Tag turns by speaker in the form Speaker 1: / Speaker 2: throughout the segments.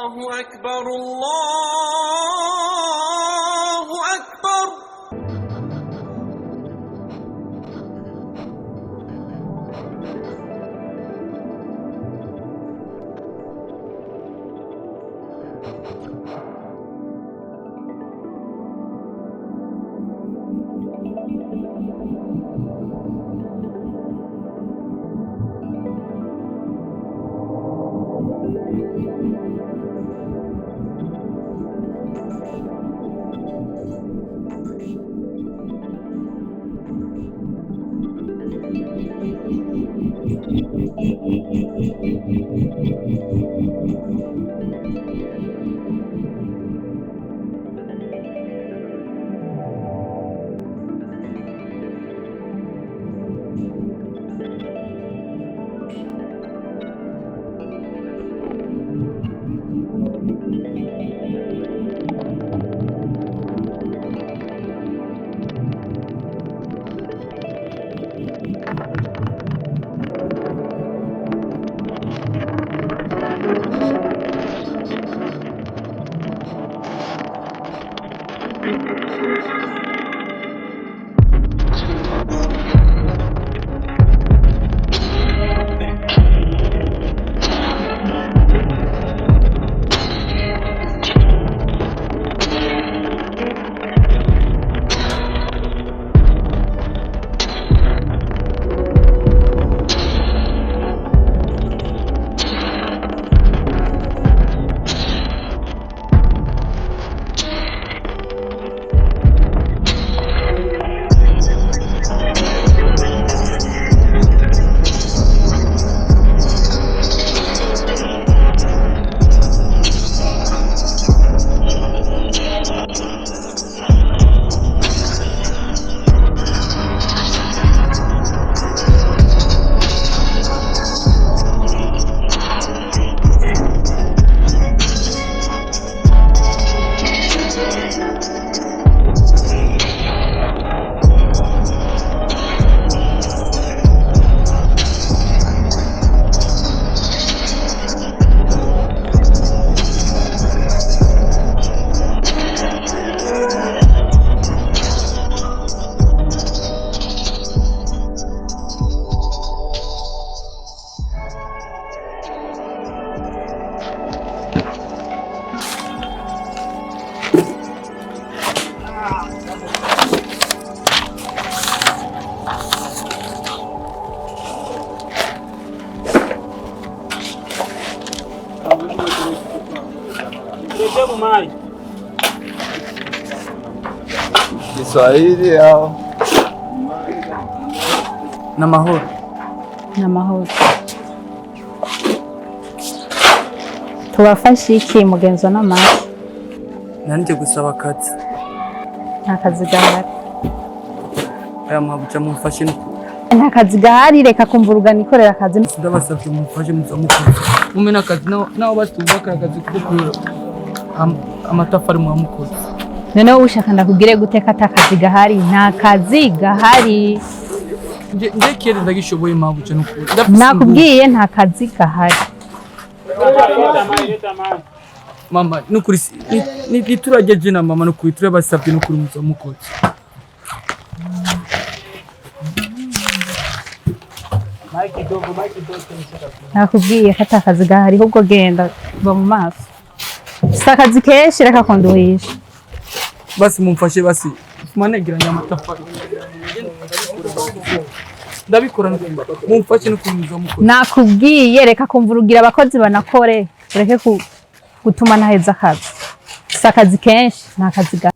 Speaker 1: الله أكبر الله أكبر.
Speaker 2: Kiswahili au
Speaker 3: na mahoro
Speaker 4: na mahoro. Tubafashe iki mugenzo n'amazi?
Speaker 3: Nanje gusaba akazi.
Speaker 4: Nta kazi gahari.
Speaker 3: Aya mwabuca mumfashe
Speaker 4: nta kazi gahari, reka kumvuruga nikorera akazi.
Speaker 3: Ndabasabye mumfashe muzamukoze. Mume nakazi naho batubaka akazi kuko amatafari mwamukoze.
Speaker 4: Noneho ushaka ndakubwire guteka atakazi gahari? Nta kazi gahari.
Speaker 3: Ndekere ndagishoboye mwabuca nuko.
Speaker 4: Nakubwiye nta kazi gahari.
Speaker 3: Mama nukuri niturageje na mama nukuri turabasabye nukuri muzamukoze.
Speaker 4: Nakubwiye ko atakazi gahari, ahubwo genda ba mu maso. Sakazi kenshi reka konduhisha.
Speaker 3: Basi mumfashe basi manegiranya amatafari. Ndabikora mumfashe nukuri muzamukoze.
Speaker 4: Nakubwiye reka kumvurugira abakozi banakore, ureke gutuma naheza akazi. Sakazi kenshi nta kazi gahari.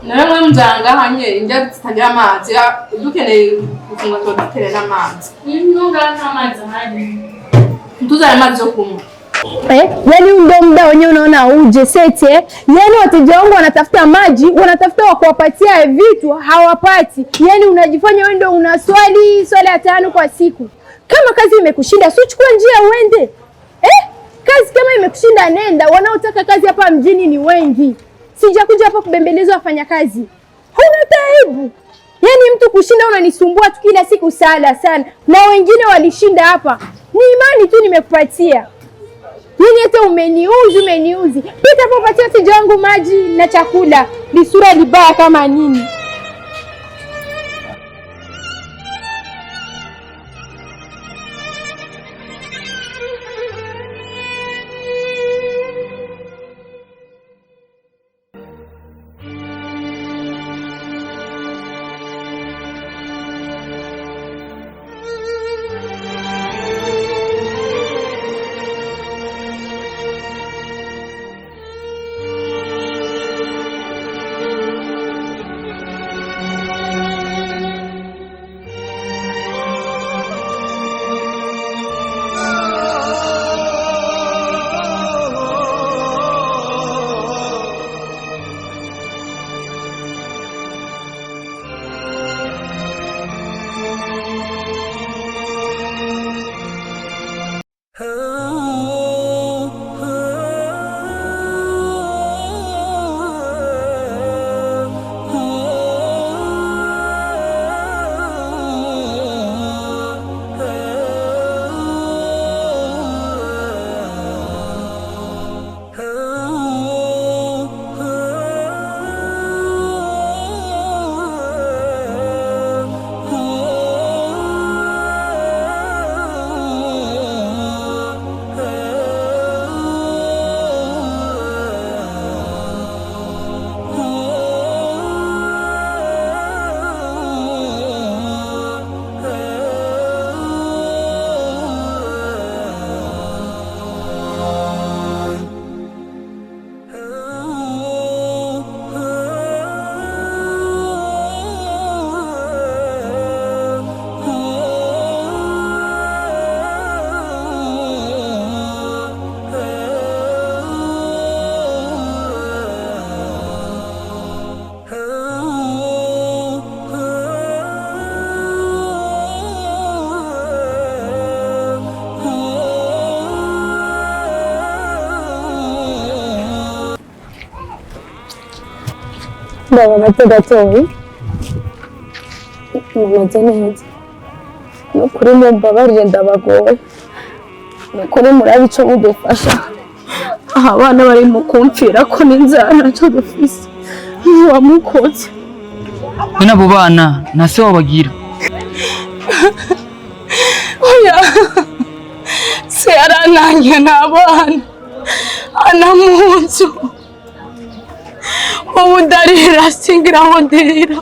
Speaker 2: Nawe mjanga hanye inja zitagira amazi dukeneye gufunga tudutere n'amazi. Nunga amazi hadi. Tuza amazi yo kunywa.
Speaker 4: Yani ndio muda wenyewe unaona uje sete. Yani wateja wangu wanatafuta maji, wanatafuta wa kuwapatia vitu, hawapati. Yani unajifanya wewe ndio una swali 5 kwa siku. Kama kazi imekushinda, si uchukue njia uende. Kazi kama imekushinda nenda, wanaotaka kazi hapa mjini ni wengi. Sijakuja hapa kubembeleza wafanya kazi. Huna taibu. Yani mtu kushinda unanisumbua tu kila siku sana. Na wengine walishinda hapa. Ni imani tu nimekupatia. Yani hata umeniuzi. Pita hapo patia wateja wangu maji na chakula. Lisura libaya kama nini. Baba matagatoyi mumeze neza nukuri mumbabarire ndabagoye nukuri murabe ico mudufasha abana bari mu kumfira ko n'inzara naco dufise wamukoze
Speaker 3: Nina abo bana nase wabagira
Speaker 2: Oya se arananye n'abana anamunzu ubudarira singira aho ndirira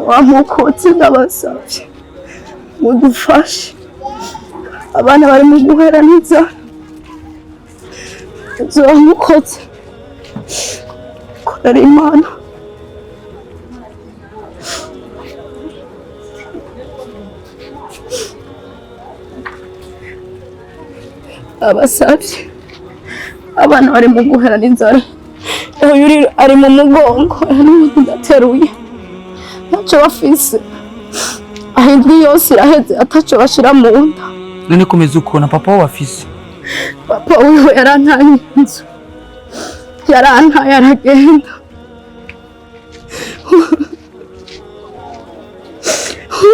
Speaker 4: wamukotse ndabasavye mudufashe abana bari mu guhera n'inzara wamukotse korera Imana abasavye abana bari mu guhera n'inzara uyu ari mu mugongo ndateruye ntacyo bafise ahindwi yose iraheze ataco bashira mu nda
Speaker 3: none komeza ukona papa wo bafise
Speaker 4: papa wiwe yarantaye inzu yarantaye aragenda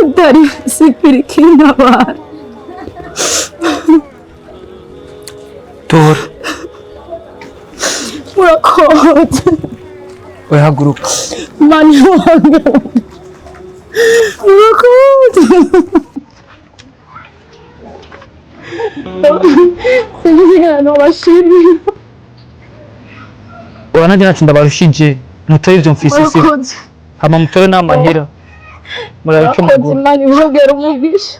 Speaker 4: udari sikiri kinabana
Speaker 3: Tora
Speaker 4: murakoze
Speaker 3: oya haguruka
Speaker 4: mani wangu murakoze sinigana bashimira
Speaker 3: wananje nacu ndabarushije nutari ivyo mfise se hama mutore n'amahera murabico mugura
Speaker 4: mani urogera umugisha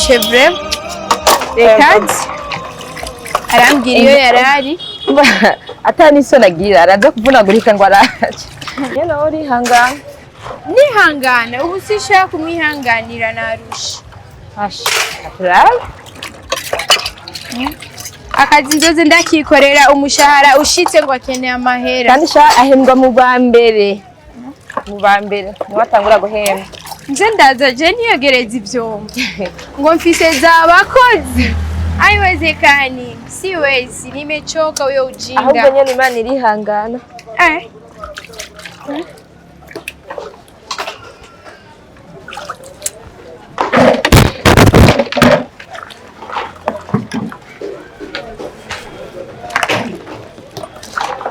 Speaker 4: Chevre rekadi arambwira iyo yarari
Speaker 5: atani so nagira araza kuvunagurika ngo araje yena uri hangana
Speaker 4: nihangana ubu sishaka kumwihanganira narusha
Speaker 5: aturabe
Speaker 4: akazi nzoze ndakikorera umushahara ushitse ngo akeneye amahera
Speaker 5: kandi sha ahembwa mu bambere niwatangura guhemba
Speaker 4: nje ndaza je niyogereza ivyombo ngo mfise z'abakozi haiwezekani siwezi nimechoka huyo ujinga
Speaker 5: ahubwo nyene Imana irihangana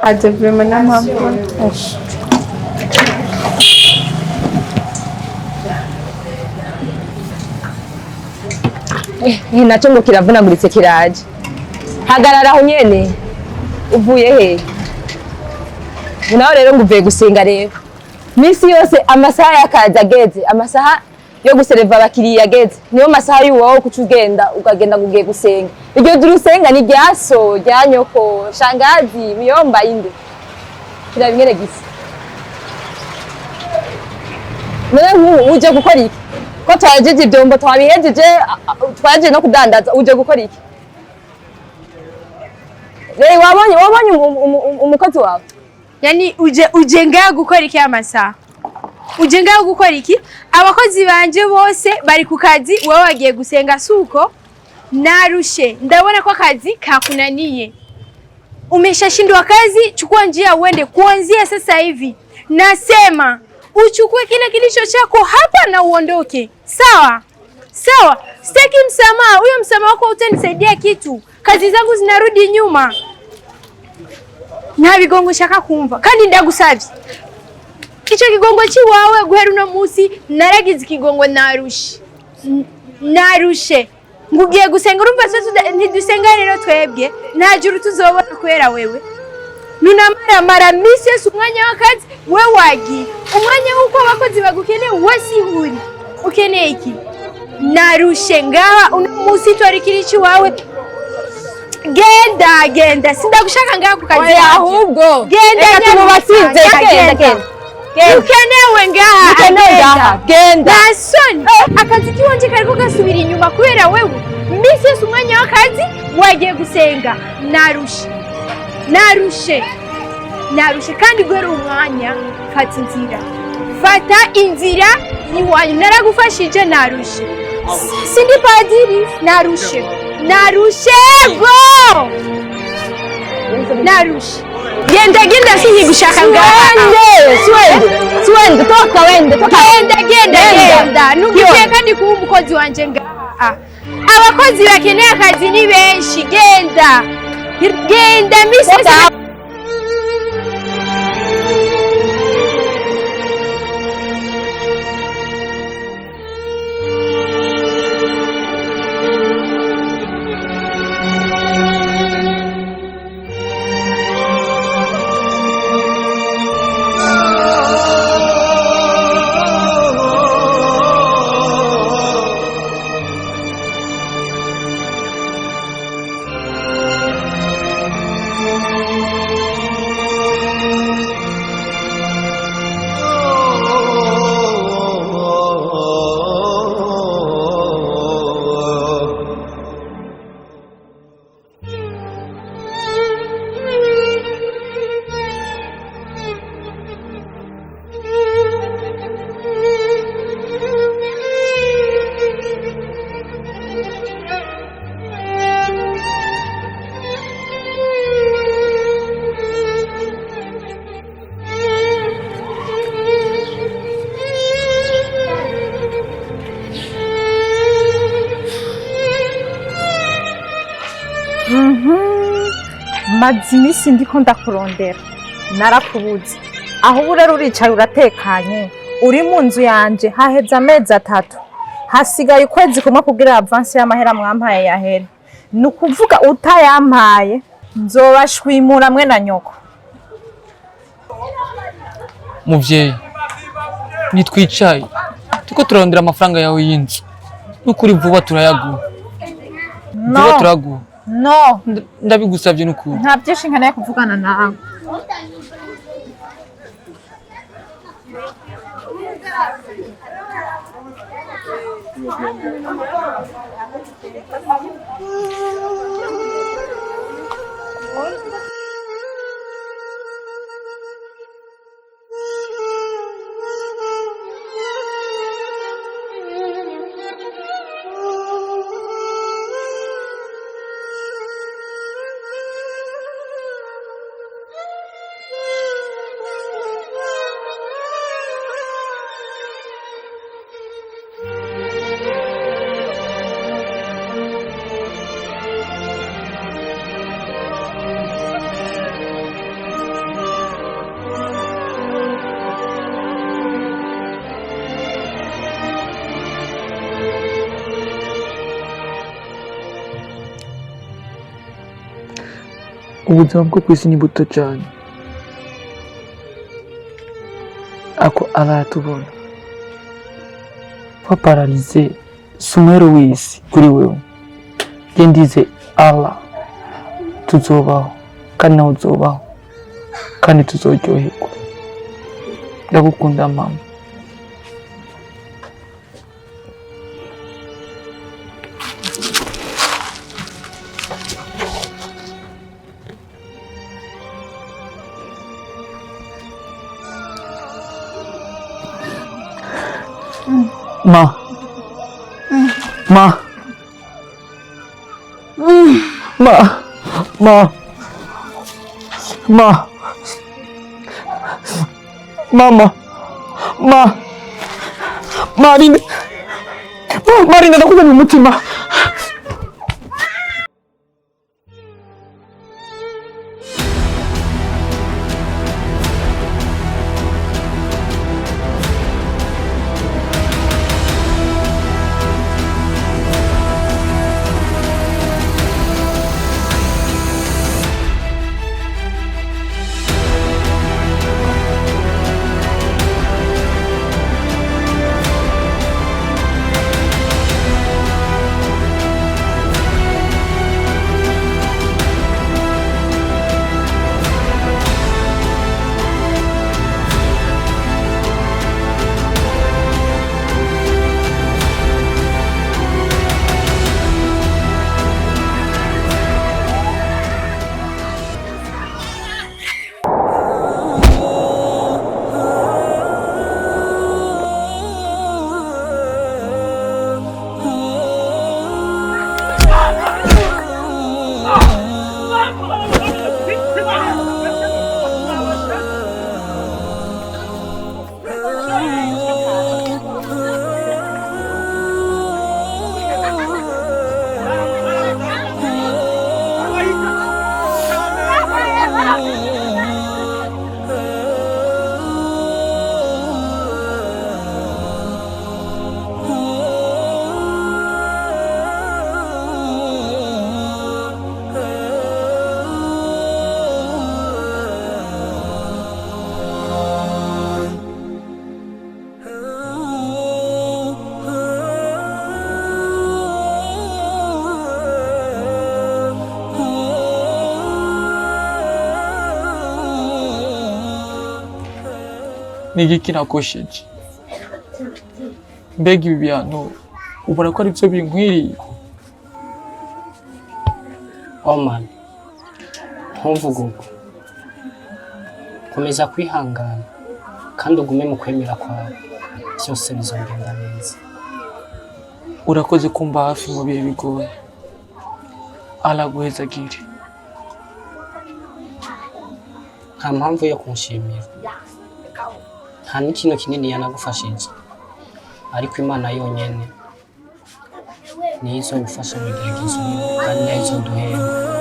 Speaker 4: aje vraiment namambo
Speaker 5: nacyo ngo kiravunaguritse kiraje hagarara aho nyene uvuye he nawe rero ngo uvuye gusenga rero misi yose amasaha y'akazi ageze amasaha yo gusereva abakiriya ageze niyo masaha y'uwaho kuca ugenda ukagenda ngo ugiye gusenga iryo juru usenga ni ryaso rya nyoko shangazi miyomba inde kiraba ingene gisa none nk'ubu uje gukora iki ko twajeje ibyombo twabihejeje twaje no kudandaza uje gukora iki wabonye umukozi wawe
Speaker 4: yani uje ngaho gukora iki amasaha uje ngaho gukora iki abakozi banje bose bari ku kazi wewe wagiye gusenga suko narushe ndabona ko akazi kakunaniye umeshashindwa kazi chukua njia uende kuanzia sasa hivi nasema uchukue kile kilicho chako hapa na uondoke sawa sawa sitaki msamaha huyo msamaha wako utanisaidia kitu kazi zangu zinarudi nyuma nta bigongo shaka kumva kandi ndagusavye ico kigongo ciwawe guhera uno musi naragize ikigongo narushe ngugiye gusenga urumva se ntidusenga rero twebwe nta juru tuzobona kwera wewe nunamara misi yesu umwanya w'akazi we wagiye umwanya w'uko abakozi bagukeneye wasi huri ukeneye iki narushe ngaha uno musi twarikira iwawe genda sindagushaka ngaha ku kazi
Speaker 5: ahubwo
Speaker 4: genda
Speaker 5: tumubasize genda
Speaker 4: ukenewe ngaha
Speaker 5: genda
Speaker 4: nasoni akazi kiwanje kariko gasubira inyuma kubera wewe misi yesu umwanya w'akazi wagiye gusenga narushe kandi guhera umwanya fata inzira iwanyu naragufashije narushe sindi padiri narushe go narushe genda sinyi gushaka ngaha
Speaker 5: swende toka wende
Speaker 4: genda nugiye kandi kuba umukozi wanje ngaha abakozi bakeneye akazi ni benshi genda misi
Speaker 6: maze iminsi ndiko ndakurondera narakubuze aho ubu rero uricaye uratekanye uri mu nzu yanje haheze amezi 3 hasigaye ukwezi kumwe kugira avance y'amahera mwampaye yahere ni ukuvuga utayampaye nzobashwimura mwe na nyoko.
Speaker 3: Muvyeyi nitwicaye tuko turarondera amafaranga yawe y'inzu n'ukuri vuba turayaguha. Vuba turaguha.
Speaker 6: No,
Speaker 3: ndabigusavye n'ukuri.
Speaker 6: Nta byinshi nkeneye kuvugana nawe.
Speaker 3: Ubuzima bwo kwisi ni buto cyane, ako aratubona waparalize sumero wisi kuri wewe gendize Allah tuzobaho kandi nawe uzobaho kandi tuzoryoherwa. Ndagukunda mama. Ma. Ma. Ma. Ma. Ma. Mama. Ma. Marina. Marina, nakuja mu mutima. Nigiki nakosheje. Mbega ibi bintu ubona ko ari byo binkwiriye?
Speaker 7: Oman, ntuvuge uko. Komeza kwihangana kandi ugume mu kwemera kwawe, byose bizogenda neza.
Speaker 3: Urakoze kumba hafi mu bihe bigoye. Alaguhezagire.
Speaker 7: Nta mpamvu yo kunshimira. Nta n'ikintu kinini yanagufashije, ariko Imana yonyene niyo izogufasha mu gihe gihe kandi niyo izoduhemba.